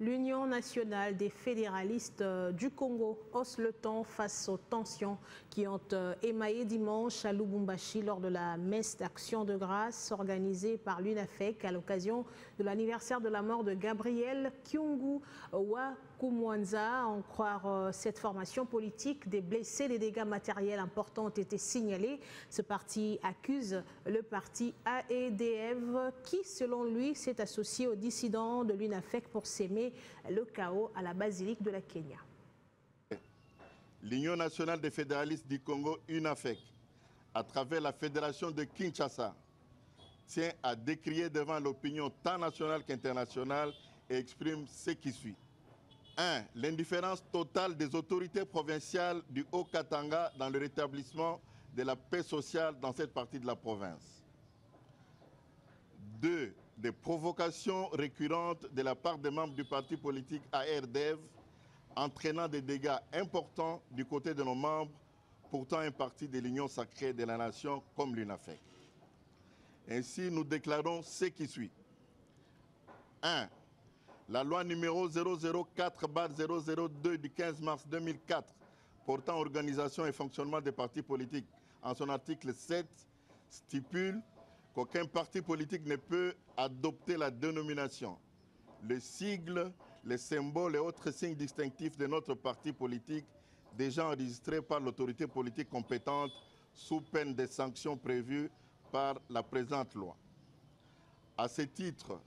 L'Union nationale des fédéralistes du Congo hausse le ton face aux tensions qui ont émaillé dimanche à Lubumbashi lors de la messe d'action de grâce organisée par l'UNAFEC à l'occasion de l'anniversaire de la mort de Gabriel Kyungu Wakumwanza. En croire cette formation politique, des blessés, des dégâts matériels importants ont été signalés. Ce parti accuse le parti AEDF qui, selon lui, s'est associé aux dissidents de l'UNAFEC pour s'aimer le chaos à la basilique de la Kenya. L'Union nationale des fédéralistes du Congo, UNAFEC, à travers la Fédération de Kinshasa, tient à décrier devant l'opinion tant nationale qu'internationale et exprime ce qui suit. 1. L'indifférence totale des autorités provinciales du Haut-Katanga dans le rétablissement de la paix sociale dans cette partie de la province. 2. Des provocations récurrentes de la part des membres du parti politique ARDEV entraînant des dégâts importants du côté de nos membres, pourtant un parti de l'Union sacrée de la nation comme l'UNAFEC. Ainsi, nous déclarons ce qui suit. 1. La loi numéro 004/002 du 15 mars 2004 portant organisation et fonctionnement des partis politiques, en son article 7, stipule qu'aucun parti politique ne peut adopter la dénomination, le sigle, les symboles et autres signes distinctifs de notre parti politique déjà enregistrés par l'autorité politique compétente sous peine des sanctions prévues par la présente loi. À ce titre,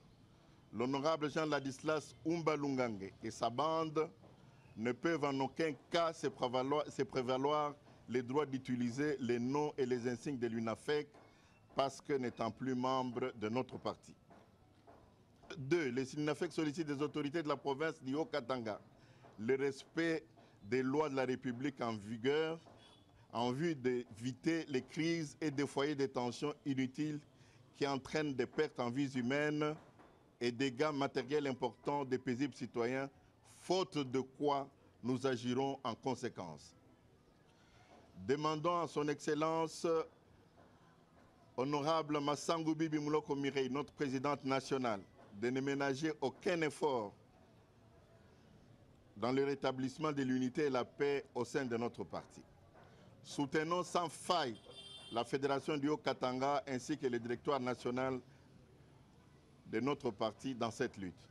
l'honorable Jean-Ladislas Umbalungange et sa bande ne peuvent en aucun cas se prévaloir les droits d'utiliser les noms et les insignes de l'UNAFEC parce que n'étant plus membre de notre parti. 2. Les UNAFEC sollicitent des autorités de la province du Haut-Katanga le respect des lois de la République en vigueur en vue d'éviter les crises et des foyers de tensions inutiles qui entraînent des pertes en vies humaines et dégâts matériels importants des paisibles citoyens, faute de quoi nous agirons en conséquence. Demandons à son Excellence Honorable Massango Bibi Mouloko Mirei, notre présidente nationale, de ne ménager aucun effort dans le rétablissement de l'unité et la paix au sein de notre parti. Soutenons sans faille la Fédération du Haut-Katanga ainsi que le directoire national de notre parti dans cette lutte.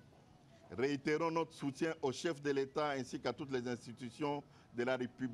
Réitérons notre soutien au chef de l'État ainsi qu'à toutes les institutions de la République